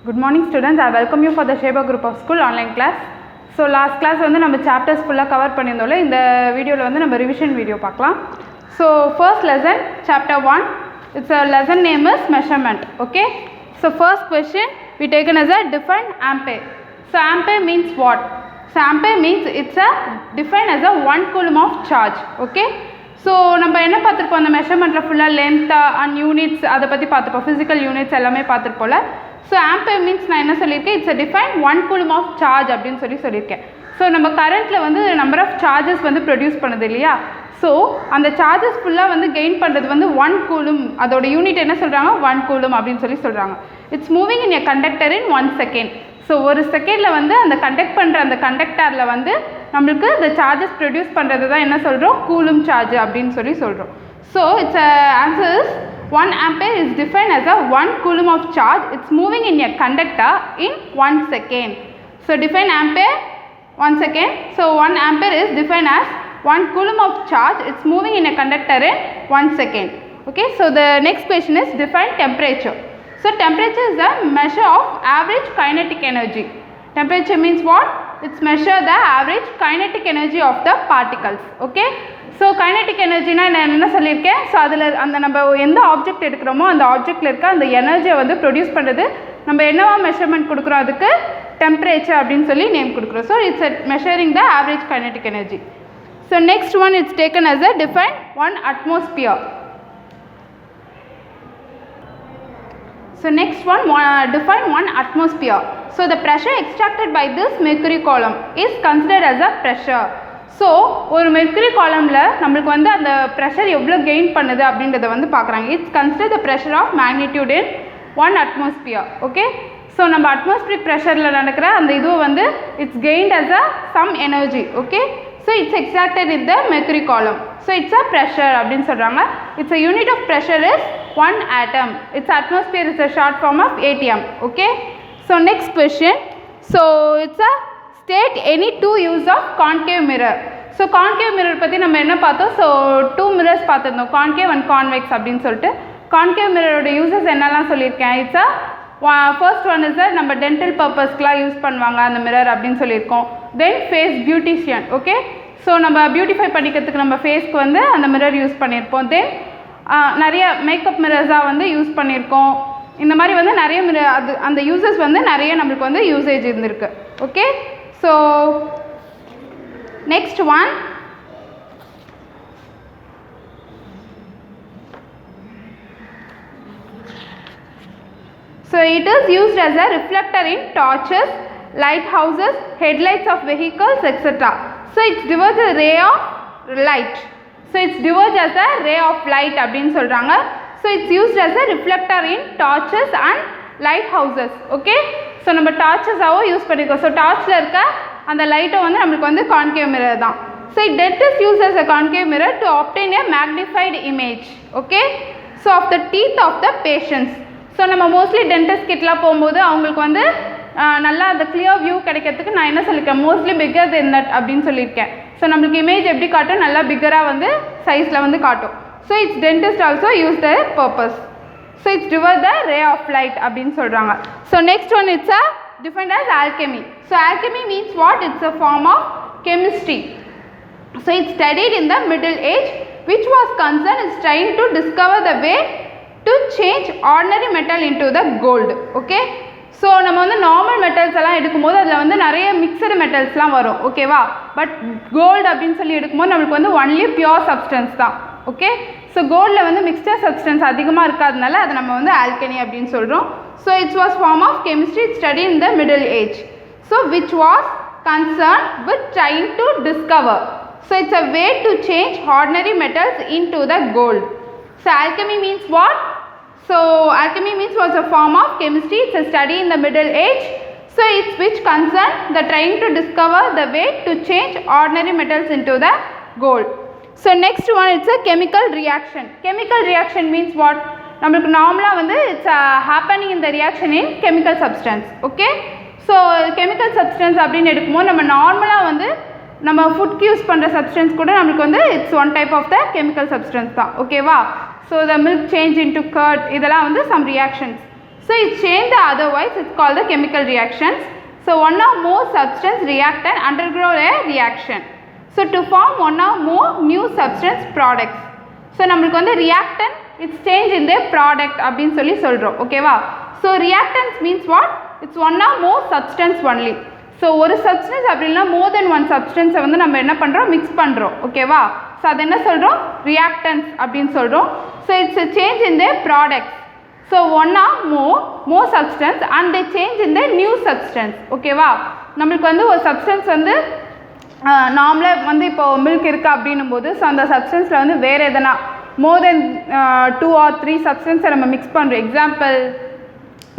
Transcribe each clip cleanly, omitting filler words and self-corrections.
Good morning students, I welcome you for the Sheba group of school online class. So last class வந்து நம்ம chapters full cover பண்ணியிருந்தோம்ல இந்த வீடியோவில் வந்து நம்ம revision video பார்க்கலாம். So first lesson chapter 1, it's a lesson name is measurement. Okay, so first question we taken as a define ampere. So ampere means what? So ampere means it's a defined as a 1 coulomb of charge. Okay, so நம்ம என்ன பார்த்துருப்போம் அந்த மெஷர்மெண்ட்டில் ஃபுல்லாக length and units அதை பற்றி பார்த்துப்போம், physical units எல்லாமே பார்த்துருப்போம்ல. So ampere means நான் என்ன சொல்லியிருக்கேன், it's a define 1 coulomb of charge அப்படின்னு சொல்லியிருக்கேன். ஸோ நம்ம கரண்ட்டில் வந்து நம்பர் ஆஃப் சார்ஜஸ் வந்து ப்ரொடியூஸ் பண்ணுது இல்லையா, ஸோ அந்த சார்ஜஸ் ஃபுல்லாக வந்து கெயின் பண்ணுறது வந்து 1 coulomb, அதோட யூனிட் என்ன சொல்கிறாங்க 1 coulomb அப்படின்னு சொல்கிறாங்க. It's moving in a conductor in 1 second. So ஒரு செகண்டில் வந்து அந்த கண்டக்ட் பண்ணுற அந்த கண்டக்டரில் வந்து நம்மளுக்கு இந்த சார்ஜஸ் ப்ரொடியூஸ் பண்ணுறது தான் என்ன சொல்கிறோம் கூலும் சார்ஜ் அப்படின்னு சொல்கிறோம். So it's answer is 1 ampere is defined as a 1 coulomb of charge. It's moving in a conductor in 1 second. So define ampere 1 second. So 1 ampere is defined as 1 coulomb of charge. It's moving in a conductor in 1 second. Okay. So the next question is define temperature. So temperature is a measure of average kinetic energy. Temperature means what? It's measure the average kinetic energy of the particles. Okay. So kinetic எனர்ஜினா நான் என்ன சொல்லியிருக்கேன், so அதில் அந்த நம்ம எந்த object எடுக்கிறோமோ அந்த ஆப்ஜெக்டில் இருக்க அந்த எனர்ஜியை வந்து ப்ரொடியூஸ் பண்ணுறது நம்ம என்னவா மெஷர்மெண்ட் கொடுக்குறோம், அதுக்கு டெம்பரேச்சர் அப்படின்னு சொல்லி நேம் கொடுக்குறோம். So it's measuring the average kinetic energy. So next one it's taken as a define 1 atmosphere. So next one define 1 atmosphere. So the pressure extracted by this mercury column is considered as a pressure. So ஒரு mercury காலமில் நம்மளுக்கு வந்து அந்த pressure எவ்வளோ gain பண்ணுது அப்படின்றத வந்து பார்க்குறாங்க. It's consider the pressure of magnitude in 1 atmosphere. Okay, so நம்ம அட்மாஸ்பியரிக் ப்ரெஷரில் நடக்கிற அந்த இதுவை வந்து it's gained as a some energy. Okay, so it's exacted in the mercury column. So it's a pressure அப்படின்னு சொல்கிறாங்க. It's a unit of pressure is 1 atom. It's atmosphere is a short form of ATM. Okay, so next question. So it's a state any two use of concave mirror. So concave mirror பற்றி நம்ம என்ன பார்த்தோம், so 2 mirrors பார்த்துருந்தோம், concave and convex அப்படின்னு சொல்லிட்டு. Concave மிரரோட uses என்னெல்லாம் சொல்லியிருக்கேன். It's first one is நம்ம டென்டல் பர்பஸ்க்கெலாம் யூஸ் பண்ணுவாங்க அந்த மிரர் அப்படின்னு சொல்லியிருக்கோம். தென் ஃபேஸ் பியூட்டிஷியன். ஓகே, ஸோ நம்ம பியூட்டிஃபை பண்ணிக்கிறதுக்கு நம்ம ஃபேஸ்க்கு வந்து அந்த மிரர் யூஸ் பண்ணியிருப்போம். தென் நிறைய மேக்கப் மிரர்ஸாக வந்து யூஸ் பண்ணியிருக்கோம். இந்த மாதிரி வந்து நிறைய மிரர் அது அந்த யூசஸ் வந்து நிறைய நம்மளுக்கு வந்து யூசேஜ் இருந்திருக்கு. Okay, so next one, so it is used as a reflector in torches, lighthouses, headlights of vehicles, etc. So it's diverge a ray of light. So it's diverge as a ray of light அப்படினு சொல்றாங்க. So it's used as a reflector in torches and lighthouses. Okay, so நம்ம டார்ச்சஸாகவும் use பண்ணிக்கோம். So டார்ச்சில் இருக்க அந்த லைட்டை வந்து நம்மளுக்கு வந்து concave mirror தான். So dent is use as a concave mirror to obtain a magnified image. Okay, so of the teeth of the patients. So நம்ம mostly dentist கிட்டலாம் போகும்போது அவங்களுக்கு வந்து நல்லா அந்த கிளியர் வியூ கிடைக்கிறதுக்கு நான் என்ன சொல்லியிருக்கேன், மோஸ்ட்லி பிக்கர் தென் தட் அப்படின்னு சொல்லியிருக்கேன். ஸோ நம்மளுக்கு இமேஜ் எப்படி காட்டும், நல்லா பிக்கராக வந்து சைஸில் வந்து காட்டும். So it's dentist also use the purpose. So it's diverge the ray of light அப்படின்னு சொல்கிறாங்க. So next one it's a defined as alchemy. So alchemy means what? It's a form of chemistry. So it's studied in the Middle Age, which was concerned is trying to discover the way to change ordinary metal into the gold. Okay, so நம்ம வந்து normal metals எல்லாம் எடுக்கும்போது அதில் வந்து நிறைய mixed மெட்டல்ஸ்லாம் வரும். ஓகேவா, but gold அப்படின்னு சொல்லி எடுக்கும்போது நம்மளுக்கு வந்து ஒன்லி பியோர் சப்ஸ்டன்ஸ் தான். ஓகே, ஸோ கோல்டில் வந்து மிக்சர் சப்ஸ்டன்ஸ் அதிகமாக இருக்காதனால அதை நம்ம வந்து ஆல்கனி அப்படின்னு சொல்கிறோம். So it's was form of chemistry study in the middle age. So which was concern with trying to discover. So it's a way to change ordinary metals into the gold. So alchemy means what? So alchemy means was a form of chemistry. It's a study in the Middle Age. So it's which concern the trying to discover the way to change ordinary metals into the gold. So next one it's a chemical reaction. Chemical reaction means what? நம்மளுக்கு நார்மலாக வந்து it's happening in the reaction in chemical substance. Okay, so chemical substance அப்படின்னு எடுக்கும்போது நம்ம நார்மலாக வந்து நம்ம ஃபுட்க்கு use பண்ணுற சப்ஸ்டன்ஸ் கூட நம்மளுக்கு வந்து it's one type of the chemical substance தான். ஓகேவா, so the milk change into curd இதெல்லாம் வந்து some reactions. So it change the otherwise, it's called the chemical reactions. So one or more substance react and undergo a reaction. So to form one or more new substance products. So நம்மளுக்கு வந்து reactant it's change in the product அப்படினு சொல்லி சொல்றோம். ஓகேவா? So reactants means what? It's one or more substance only. So ஒரு substance அப்படினா more than one substance வந்து நம்ம என்ன பண்றோம்? Mix பண்றோம். ஓகேவா? So அது என்ன சொல்றோம்? Reactants அப்படினு சொல்றோம். So it's a change in the products. So one or more substance and they change in the new substance. ஓகேவா? நமக்கு வந்து ஒரு substance வந்து நார்மலா வந்து இப்போ milk இருக்கு அப்படினும்போது so அந்த substanceல வந்து வேற எதனா more than 2 or 3 substance நம்ம mix பண்றோம். எக்ஸாம்பிள்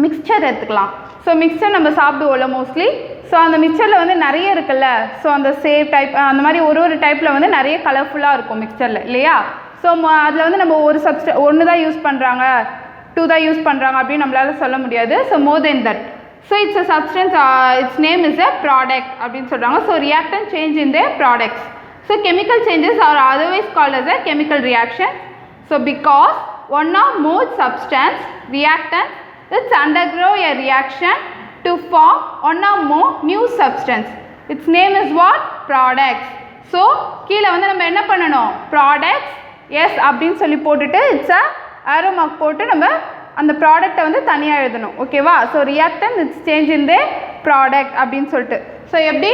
மிக்சர் எடுத்துக்கலாம். ஸோ மிக்சர் நம்ம சாப்பிடுவோம்ல மோஸ்ட்லி. ஸோ அந்த மிக்சரில் வந்து நிறைய இருக்குல்ல. ஸோ அந்த சேப் டைப் அந்த மாதிரி ஒரு டைப்பில் வந்து நிறைய கலர்ஃபுல்லாக இருக்கும் மிக்சரில் இல்லையா. ஸோ அதில் வந்து நம்ம ஒரு ஒன்று தான் யூஸ் பண்ணுறாங்க 2 தான் யூஸ் பண்ணுறாங்க அப்படின்னு நம்மளால சொல்ல முடியாது. So more then that. So it's a substance its name is a product அப்படின்னு சொல்கிறாங்க. So reactant change in the products. So chemical changes are otherwise called as a chemical reaction. So because one or more substance reactant it's undergo a reaction to form one or more new substance. Its name is what? Products. So கீழ வந்து நம்ம என்ன பண்ணனும்? Products yes அப்படினு சொல்லி போட்டுட்டு it's a arrow mark போட்டு நம்ம அந்த ப்ராடக்ட்டை வந்து தனியா எழுதணும். ஓகேவா? So reactant it's change in the product அப்படினு சொல்லிட்டு. So எப்படி?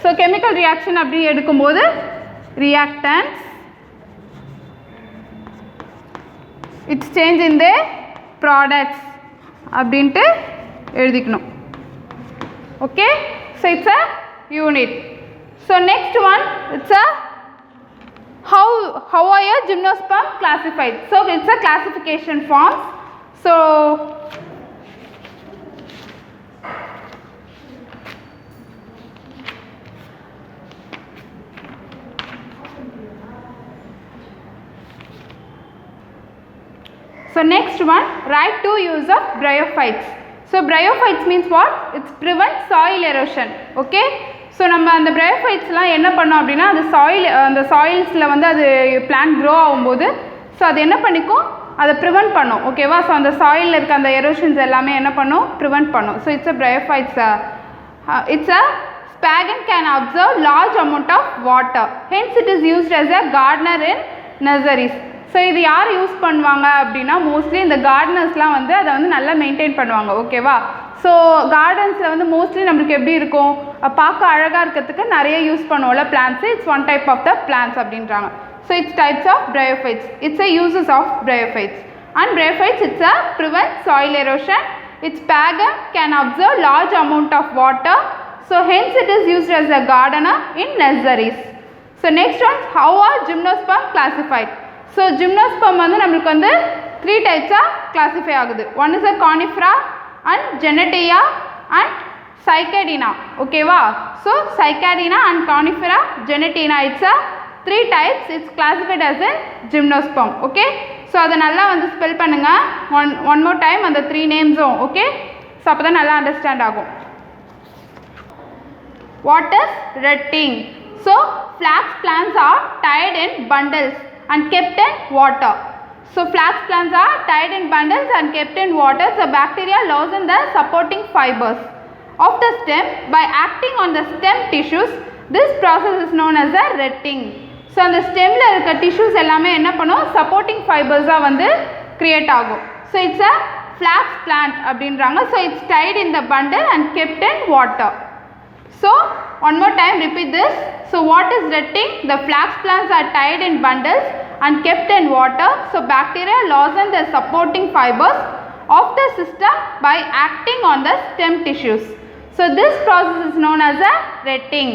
So chemical reaction அப்படி எடுக்கும்போது reactants it's change in the products அப்படின்ட்டு எழுதிக்கணும். Okay. So it's a unit. So next one it's a how are your gymnosperm classified? So it's a classification forms. So next one, write 2 use of bryophytes. So bryophytes means what? It's prevent soil erosion. Okay. So நம்ம அந்த bryophytesலாம் என்ன பண்ணோம் அப்படின்னா அந்த soilsல வந்து அது plant grow ஆகும்போது so அது என்ன பண்ணிக்கும்? அதை ப்ரிவென்ட் பண்ணும். ஓகேவா? ஸோ அந்த சாயிலில் இருக்க அந்த எரோஷன்ஸ் எல்லாமே என்ன பண்ணும்? ப்ரிவென்ட் பண்ணும். So it's a bryophytes. It's a sphagnum can absorb large amount of water. Hence it is used as a gardener in nurseries. So இது யார் யூஸ் பண்ணுவாங்க அப்படின்னா மோஸ்ட்லி இந்த கார்டனர்ஸ்லாம் வந்து அதை வந்து நல்லா மெயின்டைன் பண்ணுவாங்க. ஓகேவா? ஸோ கார்டன்ஸில் வந்து மோஸ்ட்லி நம்மளுக்கு எப்படி இருக்கும்? பார்க்க அழகாக இருக்கிறதுக்கு நிறைய யூஸ் பண்ணுவோம்ல plants. It's one type of the plants அப்படின்றாங்க. So it's types of bryophytes. இட்ஸ் a uses of bryophytes. And bryophytes it's a prevent soil erosion. Its sphagnum can absorb large amount of water. So hence it is used as a gardener in nurseries. So next one, how are gymnosperm classified? So gymnosperm வந்து நம்மளுக்கு வந்து 3 types classify ஆகுது. One is a conifera and genetia and cycadina. ஓகேவா? So cycadina and conifera, genetina it's a 3 types. It's classified as a gymnosperm. Okay. So அதை நல்லா வந்து spell பண்ணுங்க. one more time அந்த 3 names-உம். Okay. So அப்பதான் நல்லா understand ஆகும். What is retting? So flax plants are tied in bundles and kept in water. So flax plants are tied in bundles and kept in water. So bacteria loosen the supporting fibers of the stem by acting on the stem tissues. This process is known as a retting. So அந்த ஸ்டெம்ல இருக்க tissues எல்லாமே என்ன பண்ணும்? Supporting ஃபைபர்ஸா வந்து create ஆகும். So it's a flax plant அப்படின்றாங்க. So it's tied in the bundle and kept in water. So one more time repeat this. So what is retting? The flax plants are tied in bundles and kept in water. So bacteria loosen the supporting fibers of the system by acting on the stem tissues. So this process is known as a retting.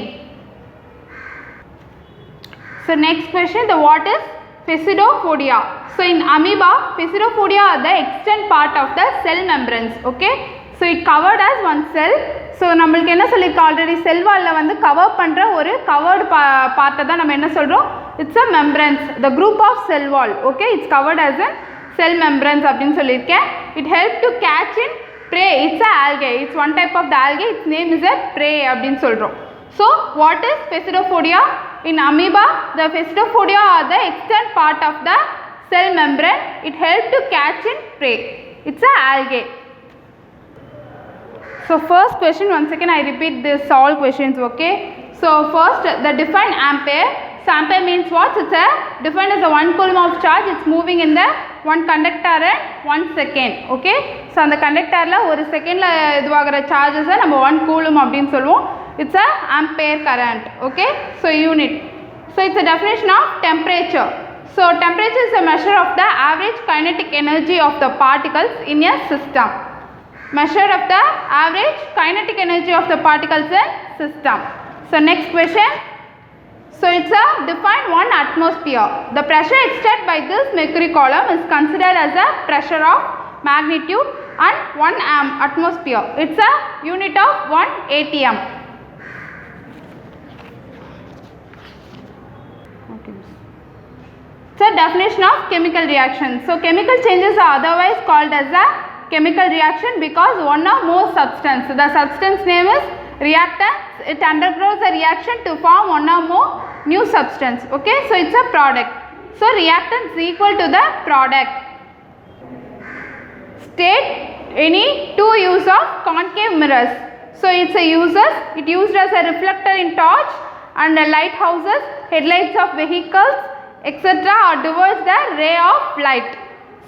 So next question, the what is Faceudophodia? So in amoeba, Faceudophodia are the extant part of the cell membranes. Okay. So it covered as one cell. So நம்மளுக்கு என்ன சொல்லிருக்கோம்? Already செல் வால்ல வந்து cover பண்ற ஒரு covered பார்ட்டை தான் நம்ம என்ன சொல்றோம்? It's a membranes, the group of cell wall. Okay, it's covered as a cell membranes அப்படின்னு சொல்லிருக்கேன். It helps to catch in prey. It's a algae. It's one type of the algae. Its name is a prey அப்படின்னு சொல்றோம். So what is Faceudophodia? In amoeba, the Faceudophodia are the extant part of the cell membrane. It helps to catch in prey. It's a algae. So first question, once again I repeat this all questions, okay. So first, the define ampere. So ampere means what? It's a defined as a 1 coulomb of charge. It's moving in the one conductor at 1 second, okay. So அந்த conductorல ஒரு செகண்ட்ல இதுவாகிற charges நம்ம 1 coulomb அப்படினு சொல்லுவோம். It's a ampere current, okay. So unit. So it's a definition of temperature. So temperature is a measure of the average kinetic energy of the particles in a system. Measure of the average kinetic energy of the particles in system. So next question. So it's a define 1 atmosphere. The pressure exerted by this mercury column is considered as a pressure of magnitude and 1 atmosphere. It's a unit of 1 atm. Okay. So definition of chemical reaction. So chemical changes are otherwise called as a chemical reaction because one or more substance. The substance name is reactants. It undergoes a reaction to form one or more new substance, okay. So it's a product. So reactant is equal to the product. State any two use of concave mirrors. So it's a uses, it used as a reflector in torch and lighthouses, headlights of vehicles, etc. or diverge the ray of light.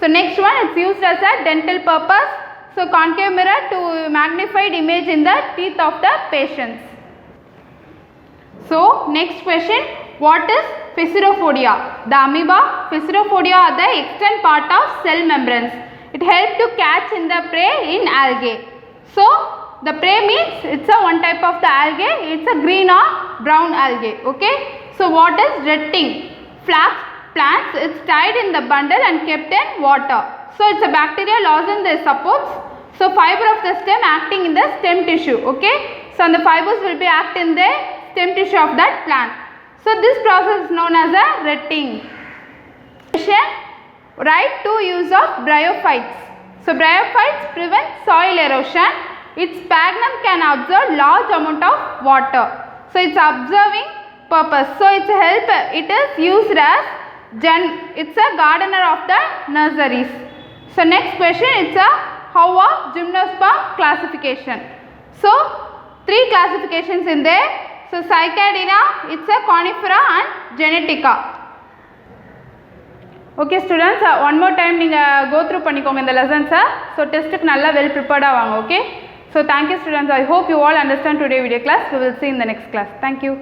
So next one, it's used as a dental purpose. So concave mirror to magnified image in the teeth of the patients. So next question, what is Faceudophodia? The amoeba Faceudophodia are the extant part of cell membranes. It helps to catch in the prey in algae. So the prey means it's a one type of the algae, it's a green or brown algae, okay. So what is retting? Flax plants, it's tied in the bundle and kept in water. So it's a bacteria loosen their supports. So fiber of the stem acting in the stem tissue, okay. So the fibers will be act in the stem tissue of that plant. So this process is known as a retting. Write two use of bryophytes. So bryophytes prevent soil erosion. Its sphagnum can absorb large amount of water. So it's observing purpose. So it's help. It is used as it's a gardener of the nurseries. So next question, it's a how are gymnosperm classification. So three classifications in there. So Cycadina, it's a conifera and genetica. Okay students, one more time neenga go through பண்ணிக்கோங்க இந்த lessons. So test க்கு நல்லா well prepared ஆவாங்க, okay. So thank you students. I hope you all understand today video class. We will see in the next class. Thank you.